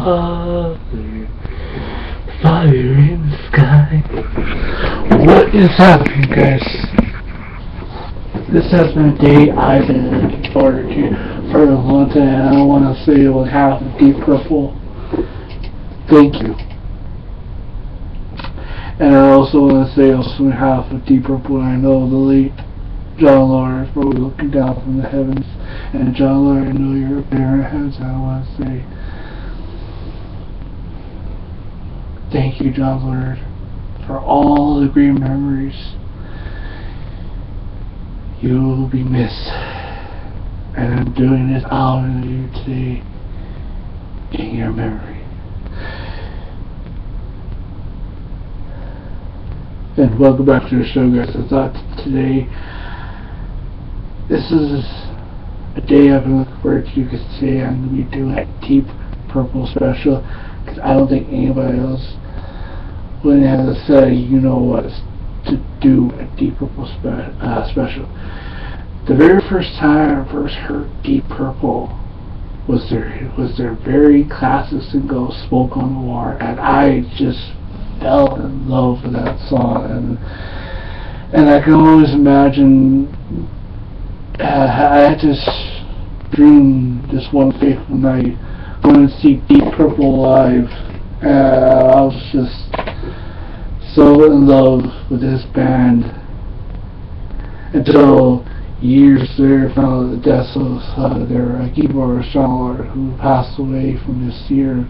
Father, fire in the sky. What is happening, guys? This has been a day I've been looking forward to for a long time, and I want to say on behalf of Deep Purple, thank you. And I also want to say on behalf of Deep Purple, I know the late John Lord is probably looking down from the heavens, and John Lord, I know you're up there in heavens, and I want to say thank you, John Lord, for all the great memories. You will be missed, and I'm doing this honor to you today in your memory. And welcome back to the show, guys. I thought today, this is a day I've been looking forward to, because today I'm going to be doing a Deep Purple special, because I don't think anybody else would have to say, you know what, to do a Deep Purple special. The very first time I first heard Deep Purple was their very classic single, Smoke on the Water, and I just fell in love with that song, and I can always imagine I had this dream this one fateful night going to see Deep Purple live, and I was just so in love with this band until years later I found out the death of their keyboardist John Lord, who passed away from this year.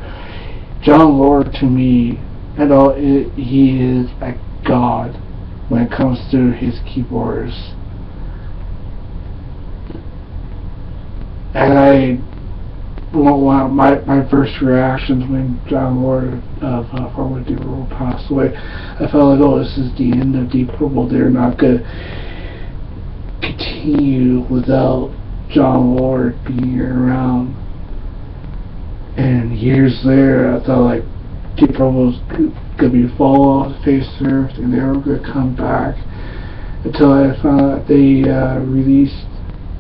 John Lord, to me, he is a god when it comes to his keyboards. And my first reactions when John Lord of former Deep Purple passed away, I felt like, oh, this is the end of Deep Purple. They're not going to continue without John Lord being around. And years later, I thought like Deep Purple was going to be fall off the face of the earth, and they were going to come back, until I found out they released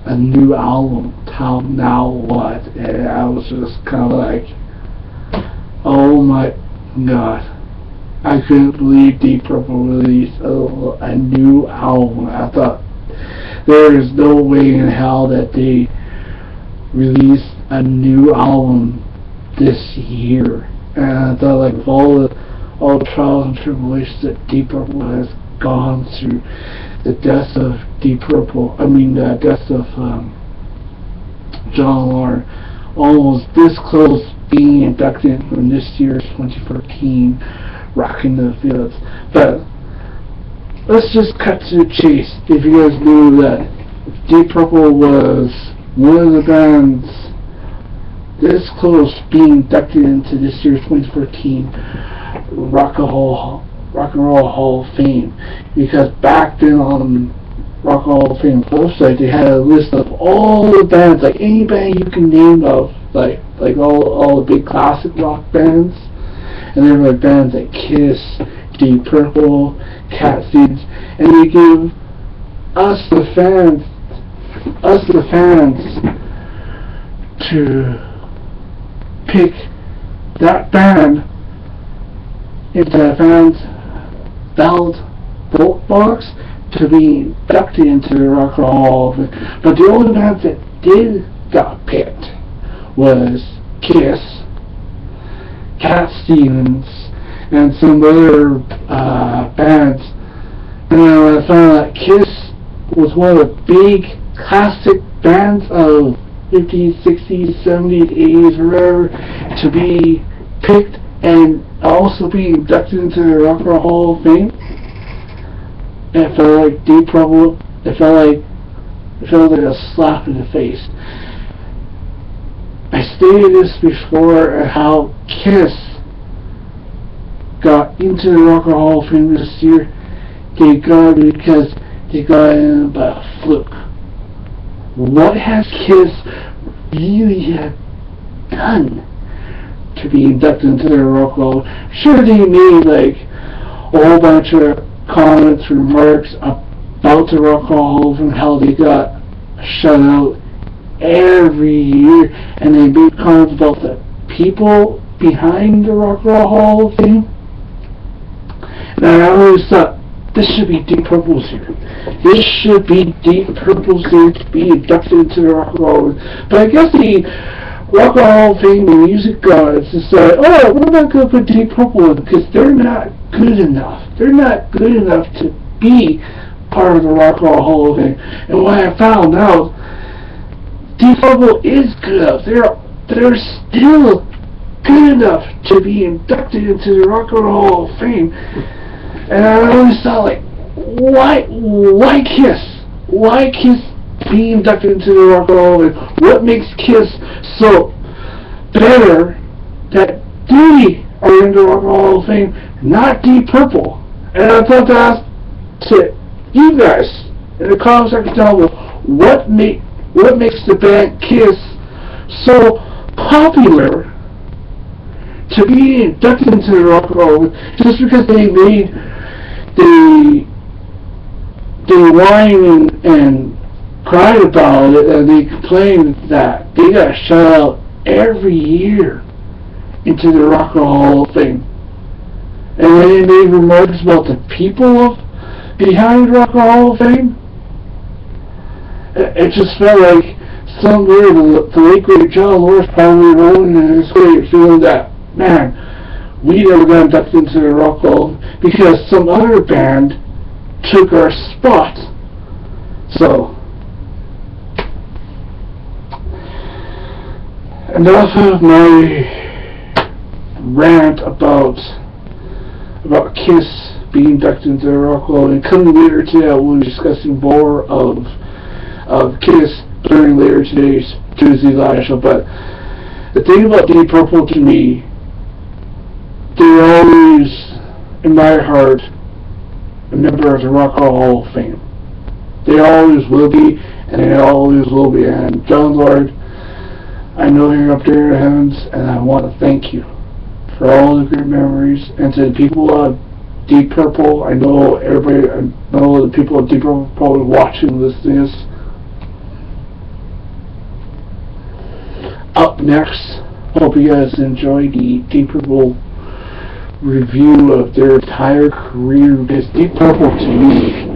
a new album, Now What? And I was just kind of like, oh my god, I couldn't believe Deep Purple released a new album. I thought there is no way in hell that they released a new album this year. And I thought, like, with all the trials and tribulations that Deep Purple has gone through, the death of the death of John Lord, almost this close being inducted from this year's 2014 Rockin' the Fields. But let's just cut to the chase. If you guys knew that Deep Purple was one of the bands this close being inducted into this year's 2014 Rock and Roll Hall of Fame, because back then on Rock and Roll Hall of Fame website they had a list of all the bands, like any band you can name of, like all the big classic rock bands, and there were bands like Kiss, Deep Purple, Cat Stevens, and they give us the fans to pick that band into the fans' ballot vote box to be inducted into the Rock and Roll Hall of Fame. But the only bands that got picked was Kiss, Cat Stevens, and some other bands. And I found that Kiss was one of the big classic bands of 50s, 60s, 70s, 80s, or whatever, to be picked and also be inducted into the Rock and Roll Hall of Fame. And it felt like Deep Purple. It felt like a slap in the face. I stated this before, how Kiss got into the Rock and Roll Hall of Fame this year. They got it because they got in by a fluke. What has Kiss really done to be inducted into the Rock and Roll? Sure, they made like a whole bunch of comments, remarks about the Rock and Roll and how they got shut out every year, and they made comments about the people behind the Rock and Roll Hall of Fame. And I always thought, this should be Deep Purple's year. This should be Deep Purple's year to be inducted into the Rock and Roll. But I guess the Rock and Roll Hall of Fame, the music gods, decided, oh, we're not going to put Deep Purple in because they're not good enough. They're not good enough to be part of the Rock and Roll Hall of Fame. And when I found out, Deep Purple is good enough. They're still good enough to be inducted into the Rock and Roll Hall of Fame. And I always thought, like, why Kiss? Why Kiss be inducted into the Rock and Roll Hall of Fame? What makes Kiss so better that they are in the Rock and Roll Hall of Fame, not Deep Purple? And I thought to ask to you guys in the comments section down below, what makes the band Kiss so popular to be inducted into the Rock and Roll? Just because they made they whined and cried about it, and they complained that they got shut out every year into the Rock and Roll Hall of Fame. And when they made remarks about the people behind the Rock and Roll Hall of Fame, it just felt like somewhere the late great John Lord probably rolling in his grave, feeling that, man, we never got inducted into the Rock and Roll because some other band took our spot. So, enough of my rant about Kiss being inducted into the Rock and Roll. And coming later today, I will be discussing more of Kiss during later today's Tuesday Live show. But the thing about Deep Purple to me, they're always, in my heart, a member of the Rock and Roll Hall of Fame. They always will be, and they always will be. And John Lord, I know you're up there in the heavens, and I want to thank you for all the great memories. And to the people of Deep Purple, I know the people of Deep Purple are probably watching, listening to this. Up next, hope you guys enjoy the Deep Purple review of their entire career, because Deep Purple to me,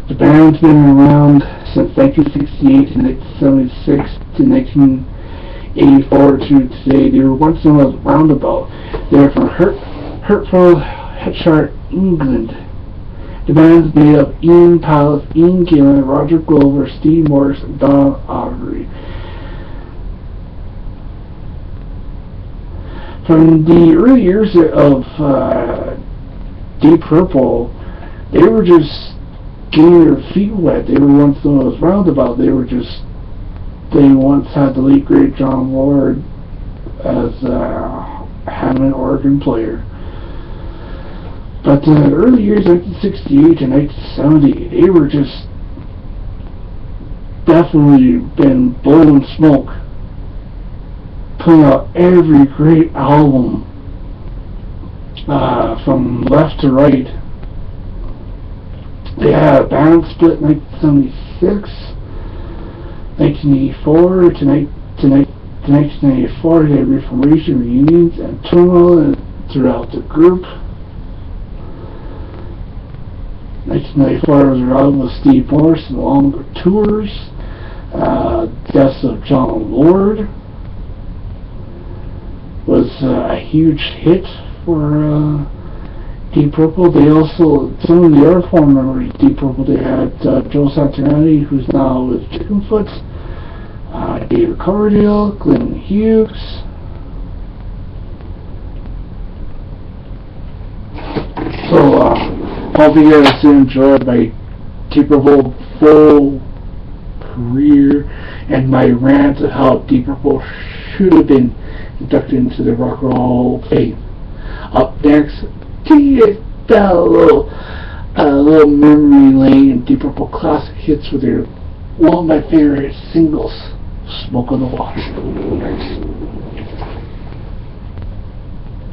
the band's been around since 1968 to 1976 to 1984 to today. They were once known as Roundabout. They're from Hertfordshire, England. The band's made up of Ian Palace, Ian Gillan, Roger Glover, Steve Morris, and Don Aubrey. From the early years of Deep Purple, they were just getting their feet wet. They were once known as Roundabout. They once had the late great John Lord as a Hammond organ player. But in the early years, 1968 to 1970, they were just definitely been blowing smoke, putting out every great album from left to right. They had a band split in 1976, 1984 to 1994. They had reformation, reunions, and turmoil throughout the group. 1994 was around with Steve Morris and longer tours. Death of John Lord was a huge hit for Deep Purple. They also, some of the other former members of Deep Purple, they had Joe Satriani, who's now with Chickenfoot, David Coverdale, Glenn Hughes. So, hope you guys enjoyed my Deep Purple full career and my rant of how Deep Purple should have been inducted into the Rock and Roll Hall of Fame. Up next, down a little memory lane and Deep Purple classic hits with their one of my favorite singles, Smoke on the Water. Thanks.